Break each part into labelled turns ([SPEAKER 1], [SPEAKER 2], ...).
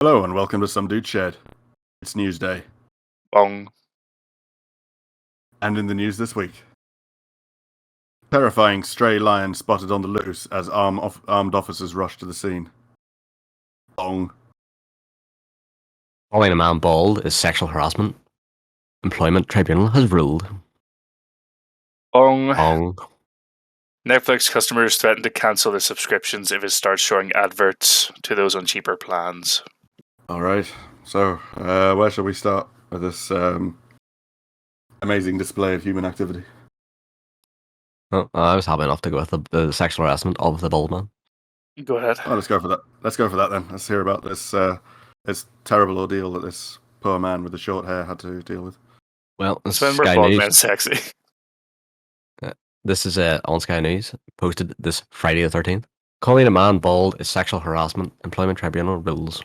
[SPEAKER 1] Hello and welcome to Some Dude Shed. It's Newsday.
[SPEAKER 2] Bong.
[SPEAKER 1] And in the news this week, terrifying stray lion spotted on the loose as armed officers rush to the scene. Bong.
[SPEAKER 3] Calling a man bald is sexual harassment. Employment Tribunal has ruled.
[SPEAKER 2] Bong.
[SPEAKER 3] Bong.
[SPEAKER 2] Netflix customers threaten to cancel their subscriptions if it starts showing adverts to those on cheaper plans.
[SPEAKER 1] Alright, so where shall we start with this amazing display of human activity?
[SPEAKER 3] Oh, I was happy enough to go with the sexual harassment of the bald man.
[SPEAKER 2] Go ahead.
[SPEAKER 1] Oh, let's go for that. Let's go for that then. Let's hear about this terrible ordeal that this poor man with the short hair had to deal with.
[SPEAKER 3] Well,
[SPEAKER 2] It's when we're
[SPEAKER 3] Sky
[SPEAKER 2] bald
[SPEAKER 3] News.
[SPEAKER 2] men sexy.
[SPEAKER 3] This is on Sky News, posted this Friday the 13th. Calling a man bald is sexual harassment. Employment Tribunal rules.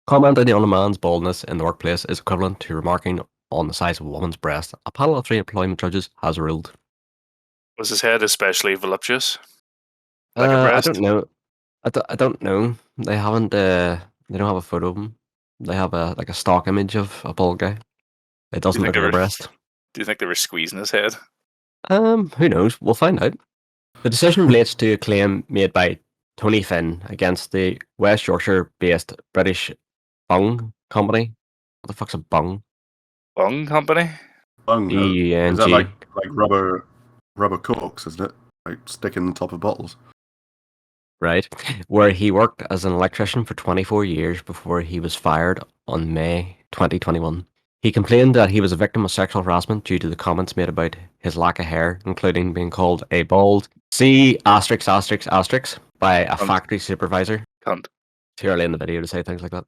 [SPEAKER 3] Commenting on a man's baldness in the workplace is equivalent to remarking on the size of a woman's breast. A panel of 3 employment judges has ruled.
[SPEAKER 2] Was his head especially voluptuous? Like a breast?
[SPEAKER 3] I don't know. I don't know. They haven't. They don't have a photo of him. They have a stock image of a bald guy. It doesn't look like a breast.
[SPEAKER 2] Do you think they were squeezing his head?
[SPEAKER 3] Who knows? We'll find out. The decision relates to a claim made by Tony Finn against the West Yorkshire-based British Bung company. What the fuck's a bung?
[SPEAKER 2] Bung company?
[SPEAKER 1] Bung.
[SPEAKER 3] B-U-N-G.
[SPEAKER 1] Is that like rubber corks, isn't it? Like sticking on top of bottles.
[SPEAKER 3] Right, where he worked as an electrician for 24 years before he was fired on May 2021. He complained that he was a victim of sexual harassment due to the comments made about his lack of hair, including being called a bald C*** by a factory supervisor.
[SPEAKER 2] Cunt.
[SPEAKER 3] Too early in the video to say things like that.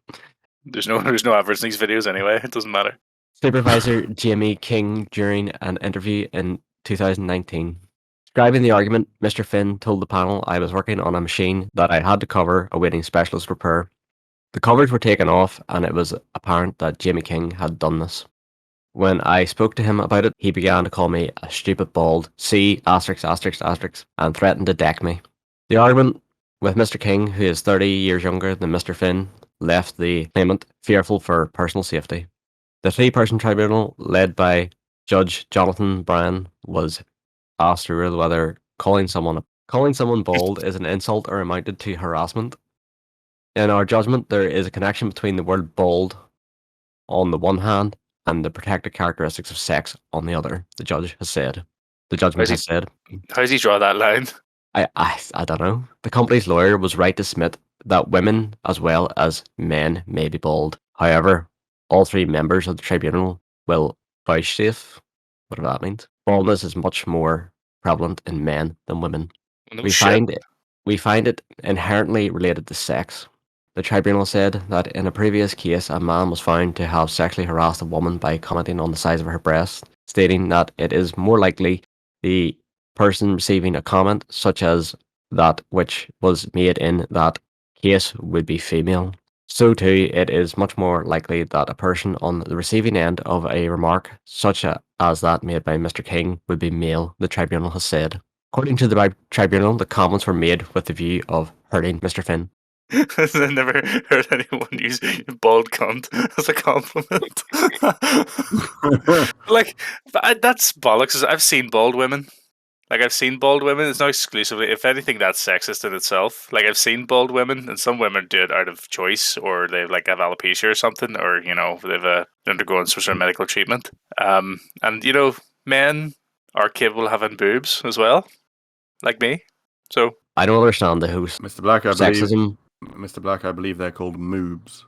[SPEAKER 2] There's no adverts in these videos anyway. It doesn't matter.
[SPEAKER 3] Supervisor Jamie King during an interview in 2019. Describing the argument, Mr. Finn told the panel I was working on a machine that I had to cover awaiting specialist repair. The covers were taken off and it was apparent that Jamie King had done this. When I spoke to him about it, he began to call me a stupid bald C*** and threatened to deck me. The argument with Mr. King, who is 30 years younger than Mr. Finn, left the claimant fearful for personal safety. The 3-person tribunal, led by Judge Jonathan Bryan, was asked to rule whether calling someone bald is an insult or amounted to harassment. In our judgment, there is a connection between the word bald on the one hand and the protected characteristics of sex on the other, the judge has said. The judgment has said.
[SPEAKER 2] How does he draw that line?
[SPEAKER 3] I don't know. The company's lawyer was right to submit that women as well as men may be bald. However, all 3 members of the tribunal will vouchsafe, whatever that means. Baldness is much more prevalent in men than women.
[SPEAKER 2] No
[SPEAKER 3] We
[SPEAKER 2] shit.
[SPEAKER 3] find it inherently related to sex. The tribunal said that in a previous case, a man was found to have sexually harassed a woman by commenting on the size of her breast, stating that it is more likely the person receiving a comment such as that which was made in that case would be female. So too, it is much more likely that a person on the receiving end of a remark such as that made by Mr. King would be male, the tribunal has said. According to the tribunal, the comments were made with the view of hurting Mr. Finn.
[SPEAKER 2] I've never heard anyone use bald cunt as a compliment. That's bollocks. I've seen bald women. I've seen bald women. It's not exclusively. If anything, that's sexist in itself. I've seen bald women, and some women do it out of choice, or they have alopecia or something, or they've undergone some sort of medical treatment. And men are capable of having boobs as well, like me. So
[SPEAKER 3] I don't understand the whole
[SPEAKER 1] Mr. Black,
[SPEAKER 3] sexism.
[SPEAKER 1] Mr. Black, I believe they're called moobs.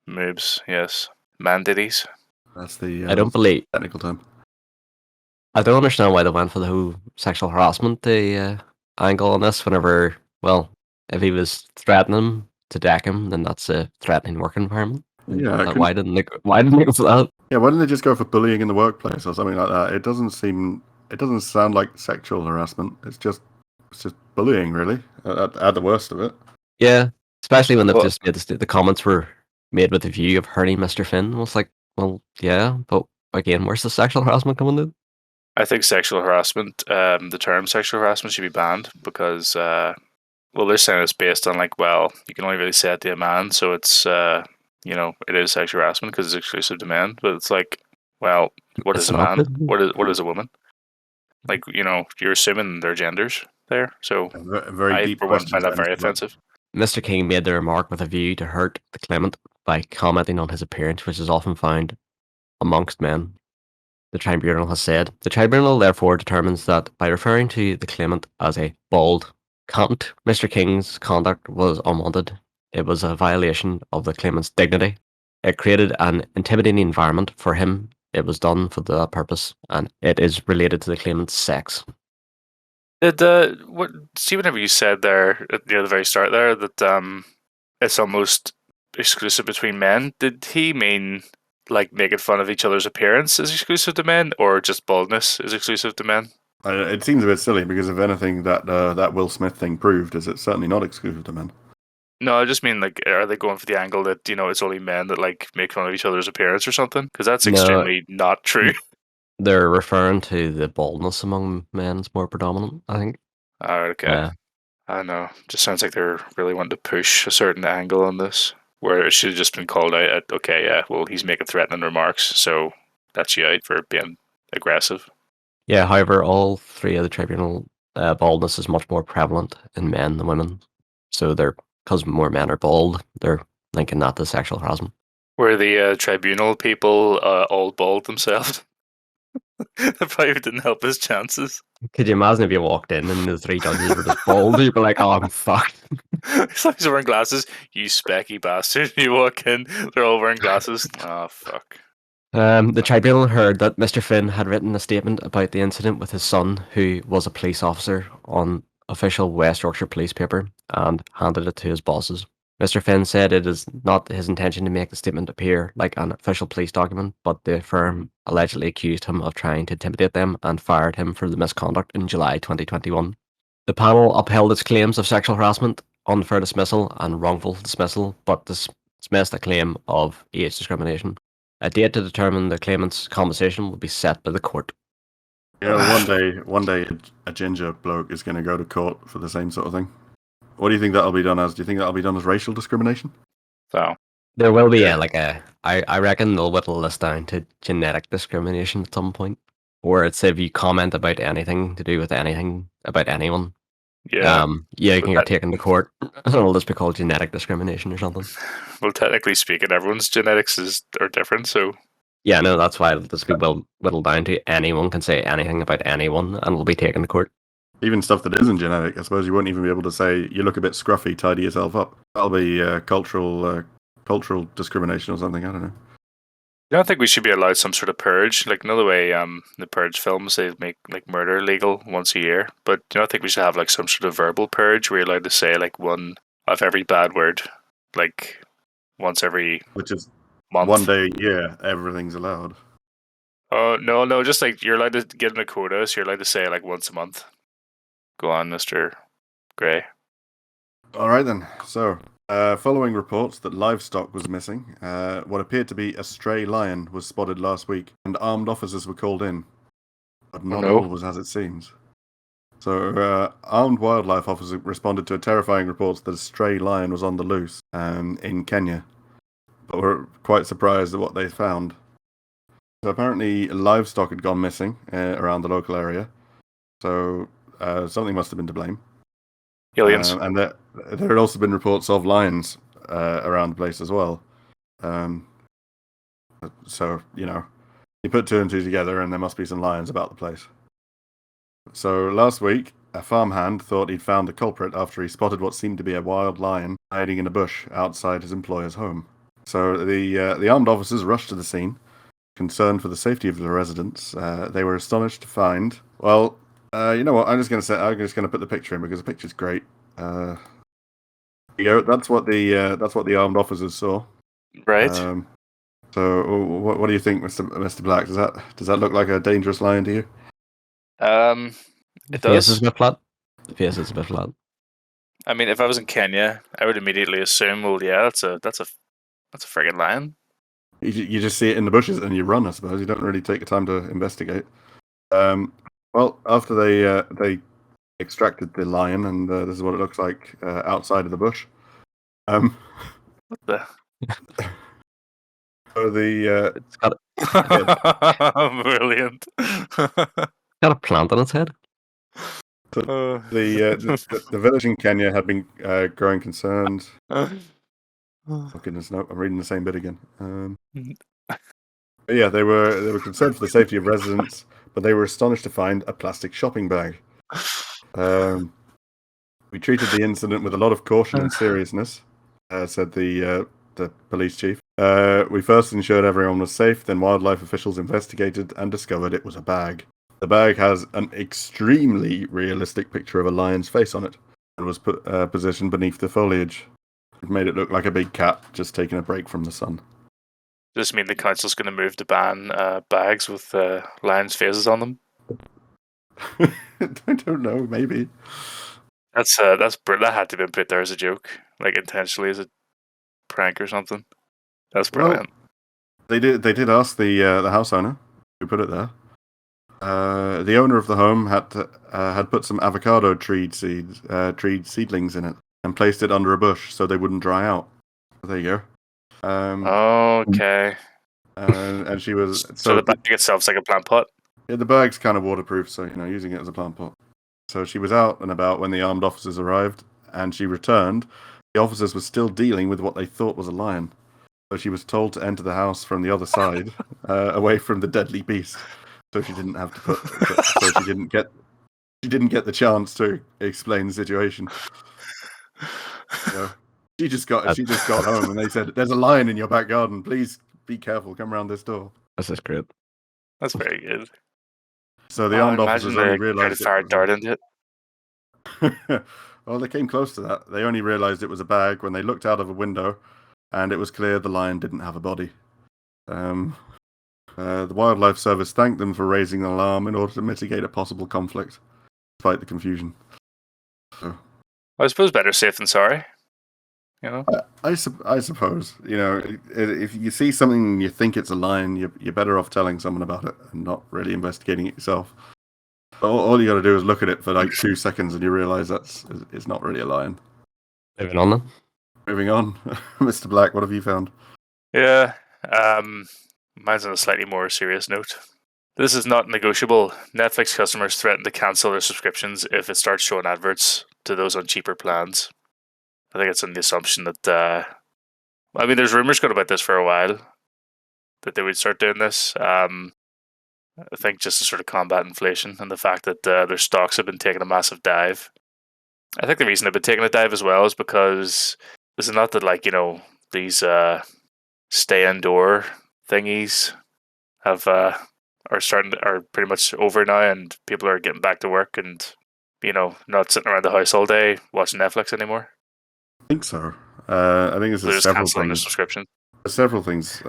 [SPEAKER 2] moobs, yes, manditties.
[SPEAKER 1] That's the
[SPEAKER 3] I don't believe.
[SPEAKER 1] technical term.
[SPEAKER 3] I don't understand why they went for the whole sexual harassment angle on this. Whenever, well, if he was threatening to deck him, then that's a threatening work environment.
[SPEAKER 1] Yeah.
[SPEAKER 3] Why didn't they go for that?
[SPEAKER 1] Yeah. Why didn't they just go for bullying in the workplace or something like that? It doesn't sound like sexual harassment. It's just bullying, really, at the worst of it.
[SPEAKER 3] Yeah, especially when they've just made the comments were made with the view of hurting Mr. Finn. I was like, well, yeah, but again, where's the sexual harassment coming in?
[SPEAKER 2] I think sexual harassment, the term sexual harassment should be banned because Well, they're saying it's based on like, well, you can only really say it to a man, so it's it is sexual harassment because it's exclusive to men. But it's like, well, what is
[SPEAKER 3] It's
[SPEAKER 2] a
[SPEAKER 3] not.
[SPEAKER 2] man? What is a woman? Like, you're assuming their genders there. So
[SPEAKER 1] A very
[SPEAKER 2] I,
[SPEAKER 1] deep
[SPEAKER 2] for one,
[SPEAKER 1] questions
[SPEAKER 2] find that
[SPEAKER 1] there,
[SPEAKER 2] very
[SPEAKER 1] Mr. Black.
[SPEAKER 2] offensive.
[SPEAKER 3] Mr. King made the remark with a view to hurt the claimant by commenting on his appearance, which is often found amongst men. The tribunal has said. The tribunal therefore determines that by referring to the claimant as a bald cunt, Mr. King's conduct was unwanted. It was a violation of the claimant's dignity. It created an intimidating environment for him. It was done for that purpose, and it is related to the claimant's sex.
[SPEAKER 2] Did what? See, whenever you said there near the very start there that it's almost exclusive between men. Did he mean like making fun of each other's appearance is exclusive to men, or just baldness is exclusive to men?
[SPEAKER 1] It seems a bit silly because if anything, that Will Smith thing proved is it's certainly not exclusive to men.
[SPEAKER 2] No, I just mean like, are they going for the angle that it's only men that like make fun of each other's appearance or something? Because that's
[SPEAKER 3] No,
[SPEAKER 2] extremely not true.
[SPEAKER 3] they're referring to the baldness among men is more predominant, I think.
[SPEAKER 2] Okay,
[SPEAKER 3] Yeah.
[SPEAKER 2] I don't know. Just sounds like they're really wanting to push a certain angle on this, where it should have just been called out at, okay, yeah, well, he's making threatening remarks, so that's you out for being aggressive.
[SPEAKER 3] Yeah, however, all three of the tribunal baldness is much more prevalent in men than women. So they're because more men are bald, they're linking that to sexual harassment.
[SPEAKER 2] Were the tribunal people all bald themselves? That probably didn't help his chances.
[SPEAKER 3] Could you imagine if you walked in and the three judges were just bald? You'd be like, "Oh, I'm fucked."
[SPEAKER 2] It's like he's wearing glasses. You specky bastard. You walk in, they're all wearing glasses. Oh, fuck.
[SPEAKER 3] The tribunal heard that Mr. Finn had written a statement about the incident with his son, who was a police officer, on official West Yorkshire police paper and handed it to his bosses. Mr. Finn said it is not his intention to make the statement appear like an official police document, but the firm allegedly accused him of trying to intimidate them and fired him for the misconduct in July 2021. The panel upheld its claims of sexual harassment, unfair dismissal, and wrongful dismissal, but dismissed a claim of age discrimination. A date to determine the claimant's compensation will be set by the court.
[SPEAKER 1] One day, a ginger bloke is going to go to court for the same sort of thing. What do you think that'll be done as? Do you think that'll be done as racial discrimination?
[SPEAKER 2] So,
[SPEAKER 3] There will be
[SPEAKER 2] Yeah.
[SPEAKER 3] I reckon they'll whittle this down to genetic discrimination at some point, where it's if you comment about anything to do with anything about anyone,
[SPEAKER 2] yeah.
[SPEAKER 3] yeah, you
[SPEAKER 2] But
[SPEAKER 3] can get taken to court. It'll just be called genetic discrimination or something.
[SPEAKER 2] Well, technically speaking, everyone's genetics are different, so
[SPEAKER 3] Yeah, no, that's why it'll just be whittled down to anyone can say anything about anyone and will be taken to court.
[SPEAKER 1] Even stuff that isn't genetic, I suppose you won't even be able to say you look a bit scruffy, tidy yourself up. That'll be cultural discrimination or something. I don't know.
[SPEAKER 2] I don't think we should be allowed some sort of purge. Like another way, the purge films they make like murder legal once a year, but I think we should have like some sort of verbal purge where you're allowed to say like one of every bad word, like once every
[SPEAKER 1] Which is
[SPEAKER 2] month.
[SPEAKER 1] one day, yeah, everything's allowed.
[SPEAKER 2] Oh no, just like you're allowed to get in a quota, so you're allowed to say like once a month. Go on, Mr. Gray.
[SPEAKER 1] All right then. So, following reports that livestock was missing, what appeared to be a stray lion was spotted last week, and armed officers were called in. But not
[SPEAKER 2] no.
[SPEAKER 1] all was as it seems. So, armed wildlife officers responded to a terrifying report that a stray lion was on the loose in Kenya, but were quite surprised at what they found. So apparently, livestock had gone missing around the local area. So something must have been to blame.
[SPEAKER 2] Aliens.
[SPEAKER 1] And there had also been reports of lions around the place as well. So, you put two and two together and there must be some lions about the place. So last week, a farmhand thought he'd found the culprit after he spotted what seemed to be a wild lion hiding in a bush outside his employer's home. So the armed officers rushed to the scene. Concerned for the safety of the residents, they were astonished to find. Well, you know what? I'm just going to put the picture in because the picture's great. There you go. That's what the armed officers saw.
[SPEAKER 2] Right.
[SPEAKER 1] So, what do you think, Mr. Black? Does that look like a dangerous lion to you?
[SPEAKER 3] The
[SPEAKER 2] It
[SPEAKER 3] face is
[SPEAKER 2] does.
[SPEAKER 3] a bit flat. The face is a bit flat.
[SPEAKER 2] I mean, if I was in Kenya, I would immediately assume, well, yeah, that's a friggin' lion.
[SPEAKER 1] You just see it in the bushes and you run. I suppose you don't really take the time to investigate. Well, after they extracted the lion, and this is what it looks like outside of the bush. Um,
[SPEAKER 2] What the?
[SPEAKER 1] so the
[SPEAKER 3] It's got
[SPEAKER 2] Brilliant.
[SPEAKER 3] got a plant on its head.
[SPEAKER 1] the village in Kenya had been growing concerned. Oh goodness, no! I'm reading the same bit again. Yeah, they were concerned for the safety of residents, but they were astonished to find a plastic shopping bag. We treated the incident with a lot of caution and seriousness, said the police chief. We first ensured everyone was safe, then wildlife officials investigated and discovered it was a bag. The bag has an extremely realistic picture of a lion's face on it and was positioned beneath the foliage. It made it look like a big cat just taking a break from the sun.
[SPEAKER 2] Does this mean the council's going to move to ban bags with lions' faces on them?
[SPEAKER 1] I don't know, maybe.
[SPEAKER 2] That had to be put there as a joke, like intentionally as a prank or something. That's brilliant.
[SPEAKER 1] Well, they did ask the house owner who put it there. The owner of the home had put some avocado tree seedlings in it and placed it under a bush so they wouldn't dry out. There you go.
[SPEAKER 2] Okay.
[SPEAKER 1] And she was
[SPEAKER 2] so the bag itself's like a plant pot.
[SPEAKER 1] Yeah, the bag's kind of waterproof, so using it as a plant pot. So she was out and about when the armed officers arrived, and she returned. The officers were still dealing with what they thought was a lion, so she was told to enter the house from the other side, away from the deadly beast. So she didn't have to so she didn't get the chance to explain the situation. She just got home, and they said, "There's a lion in your back garden. Please be careful. Come around this door."
[SPEAKER 3] This is great.
[SPEAKER 2] That's very good.
[SPEAKER 1] So the armed officers only realized
[SPEAKER 2] fired dart into
[SPEAKER 1] it. Well, they came close to that. They only realized it was a bag when they looked out of a window, and it was clear the lion didn't have a body. The Wildlife Service thanked them for raising the alarm in order to mitigate a possible conflict, despite the confusion. So,
[SPEAKER 2] I suppose better safe than sorry.
[SPEAKER 1] I suppose. If you see something and you think it's a lion, you're better off telling someone about it and not really investigating it yourself. All you got to do is look at it for like 2 seconds and you realize it's not really a lion.
[SPEAKER 3] Moving on then.
[SPEAKER 1] Moving on. Mr. Black, what have you found?
[SPEAKER 2] Yeah. Mine's on a slightly more serious note. This is not negotiable. Netflix customers threaten to cancel their subscriptions if it starts showing adverts to those on cheaper plans. I think it's on the assumption that, there's rumors going about this for a while, that they would start doing this. I think just to sort of combat inflation and the fact that their stocks have been taking a massive dive. I think the reason they've been taking a dive as well is because is it not that these stay indoor thingies are pretty much over now, and people are getting back to work and not sitting around the house all day watching Netflix anymore.
[SPEAKER 1] I think so. I think there's several things.
[SPEAKER 2] Subscription.
[SPEAKER 1] There's several things.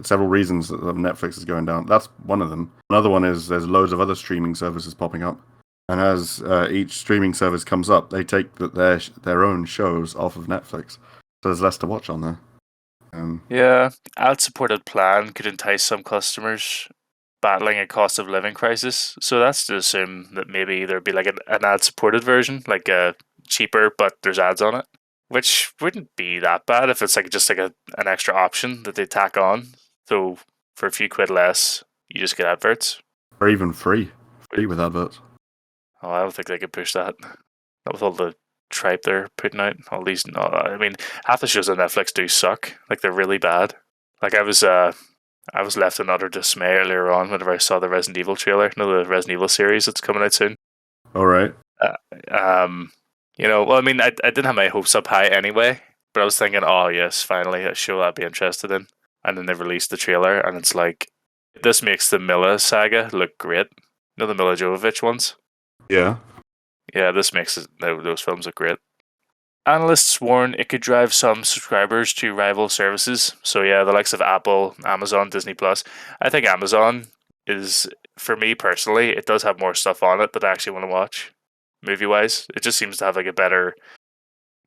[SPEAKER 1] Several reasons that Netflix is going down. That's one of them. Another one is there's loads of other streaming services popping up, and as each streaming service comes up, they take their own shows off of Netflix, so there's less to watch on there.
[SPEAKER 2] Yeah, ad-supported plan could entice some customers battling a cost of living crisis. So that's to assume that maybe there'd be like an ad-supported version, like cheaper, but there's ads on it, which wouldn't be that bad if it's just an extra option that they tack on. So for a few quid less, you just get adverts.
[SPEAKER 1] Or even free with adverts.
[SPEAKER 2] Oh, I don't think they could push that. That was all the tripe they're putting out. All these, half the shows on Netflix do suck. They're really bad. I was left in utter dismay earlier on whenever I saw the Resident Evil trailer. The Resident Evil series that's coming out soon.
[SPEAKER 1] All right.
[SPEAKER 2] I didn't have my hopes up high anyway, but I was thinking, oh yes, finally a show I'd be interested in. And then they released the trailer, and it's this makes the Milla saga look great. The Milla Jovovich ones.
[SPEAKER 1] Yeah.
[SPEAKER 2] Yeah, this makes those films look great. Analysts warn it could drive some subscribers to rival services. So yeah, the likes of Apple, Amazon, Disney Plus. I think Amazon is, for me personally, it does have more stuff on it that I actually want to watch, movie-wise. It just seems to have a better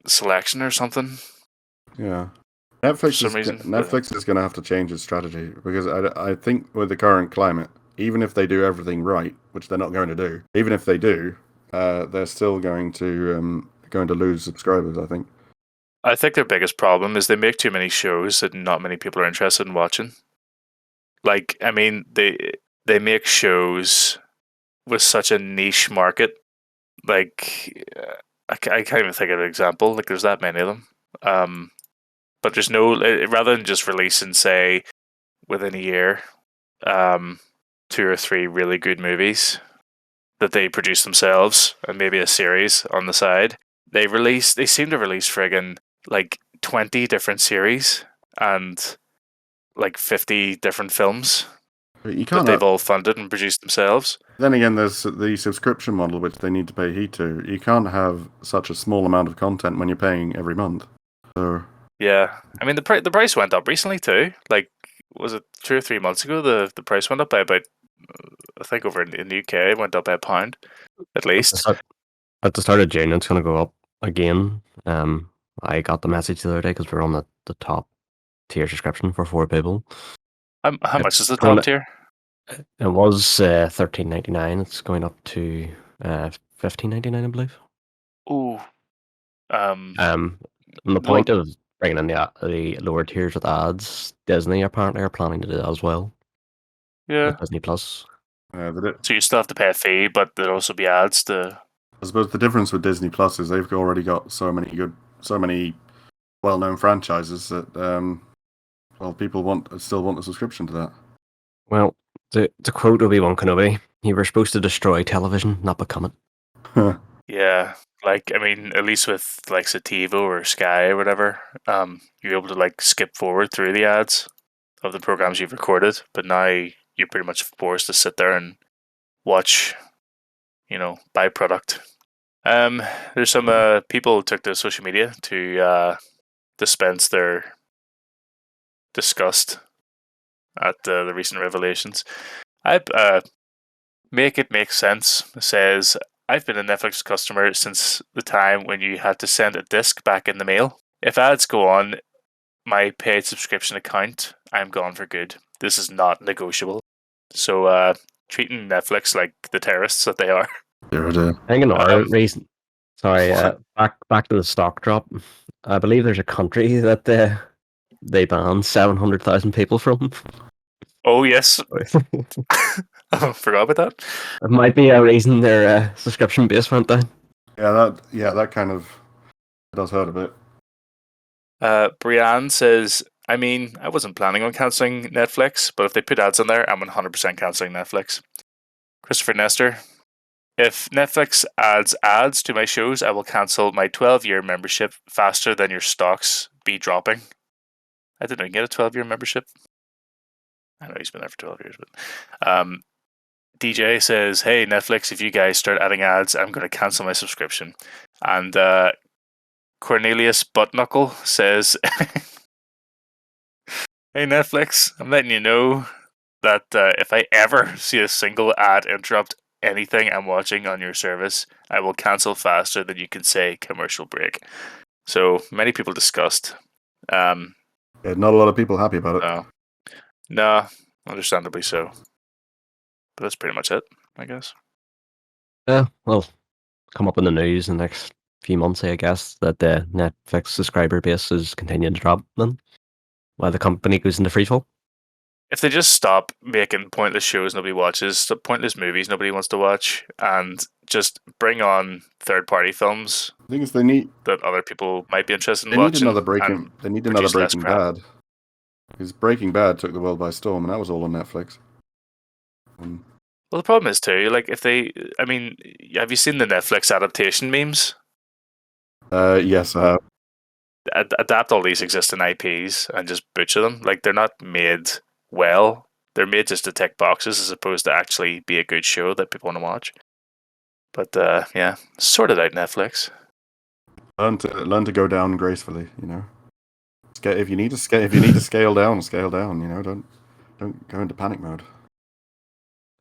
[SPEAKER 2] selection or something.
[SPEAKER 1] Yeah. Netflix is going to have to change its strategy, because I think with the current climate, even if they do everything right, which they're not going to do, even if they do, they're still going to lose subscribers, I think.
[SPEAKER 2] I think their biggest problem is they make too many shows that not many people are interested in watching. Like, I mean, they make shows with such a niche market. Like, I can't even think of an example. Like, there's that many of them. But there's no rather than just releasing, say, within a year, 2 or 3 really good movies that they produce themselves and maybe a series on the side. They seem to release friggin' like 20 different series and like 50 different films
[SPEAKER 1] But you
[SPEAKER 2] that
[SPEAKER 1] can't.
[SPEAKER 2] they've all funded and produced themselves.
[SPEAKER 1] Then again, there's the subscription model which they need to pay heed to. You can't have such a small amount of content when you're paying every month. So
[SPEAKER 2] Yeah, I mean the price went up recently too. Like, was it 2 or 3 months ago? The price went up by about, I think over in the UK it went up by £1 at least.
[SPEAKER 3] At the start of June, it's going to go up again. I got the message the other day because we're on the top tier subscription for 4 people.
[SPEAKER 2] How much is the
[SPEAKER 3] It's going
[SPEAKER 2] top
[SPEAKER 3] to-
[SPEAKER 2] tier?
[SPEAKER 3] It was $13.99. It's going up to $15.99, I believe.
[SPEAKER 2] Ooh,
[SPEAKER 3] And the
[SPEAKER 2] well,
[SPEAKER 3] point of bringing in the lower tiers with ads, Disney apparently are planning to do that as well
[SPEAKER 2] yeah.
[SPEAKER 3] with Disney Plus.
[SPEAKER 2] So you still have to pay a fee, but there'll also be ads to.
[SPEAKER 1] I suppose the difference with Disney Plus is they've already got so many well-known franchises that people still want a subscription to that.
[SPEAKER 3] Well, to quote Obi-Wan Kenobi, you were supposed to destroy television, not become it.
[SPEAKER 2] Yeah, like, I mean, at least with like Sativo or Sky or whatever, you're able to like skip forward through the ads of the programs you've recorded, but now you're pretty much forced to sit there and watch, byproduct. There's some people who took to social media to dispense their disgust at the recent revelations. I Make It Make Sense says, I've been a Netflix customer since the time when you had to send a disc back in the mail. If ads go on my paid subscription account, I'm gone for good. This is not negotiable. So, treating Netflix like the terrorists that they are.
[SPEAKER 3] I think another reason. Sorry, back to the stock drop. I believe there's a country that they banned 700,000 people from.
[SPEAKER 2] Oh, yes. I forgot about that.
[SPEAKER 3] It might be a reason their subscription base went down.
[SPEAKER 1] That kind of does hurt a bit.
[SPEAKER 2] Brianne says, I mean, I wasn't planning on cancelling Netflix, but if they put ads on there, I'm 100% cancelling Netflix. Christopher Nestor, if Netflix adds ads to my shows, I will cancel my 12-year membership faster than your stocks be dropping. I didn't even get a 12-year membership. I know he's been there for 12 years, but DJ says, hey, Netflix, if you guys start adding ads, I'm going to cancel my subscription. And Cornelius Buttknuckle says, hey, Netflix, I'm letting you know that if I ever see a single ad interrupt anything I'm watching on your service, I will cancel faster than you can say commercial break. So many people discussed.
[SPEAKER 1] Not a lot of people happy about it.
[SPEAKER 2] No, understandably so. But that's pretty much it, I guess.
[SPEAKER 3] Yeah, well, come up in the news in the next few months, I guess, that the Netflix subscriber base is continuing to drop then, while the company goes into freefall.
[SPEAKER 2] If they just stop making pointless shows nobody watches, pointless movies nobody wants to watch, and just bring on third-party films
[SPEAKER 1] The thing is, they need
[SPEAKER 2] other people might be interested in
[SPEAKER 1] they need
[SPEAKER 2] watching.
[SPEAKER 1] another Breaking. They need another
[SPEAKER 2] produce less
[SPEAKER 1] Breaking
[SPEAKER 2] crap.
[SPEAKER 1] Bad. Because Breaking Bad took the world by storm, and that was all on Netflix.
[SPEAKER 2] Well, the problem is too, like, have you seen the Netflix adaptation memes?
[SPEAKER 1] Yes.
[SPEAKER 2] Adapt all these existing IPs and just butcher them. Like, they're not made well. They're made just to tick boxes as opposed to actually be a good show that people want to watch. But yeah, sort it out, Netflix.
[SPEAKER 1] Learn to go down gracefully. If you need to scale down, scale down. Don't go into panic mode.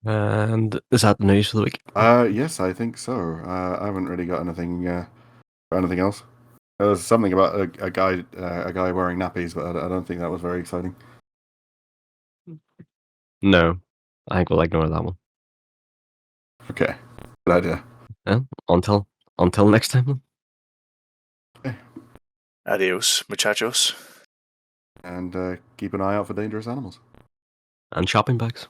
[SPEAKER 3] And is that the news for the week?
[SPEAKER 1] Yes, I think so. I haven't really got anything else. There was something about a guy wearing nappies, but I don't think that was very exciting.
[SPEAKER 3] No, I think we'll ignore that one.
[SPEAKER 1] Okay, good idea.
[SPEAKER 3] Until next time,
[SPEAKER 2] Adios, muchachos.
[SPEAKER 1] And keep an eye out for dangerous animals.
[SPEAKER 3] and shopping bags.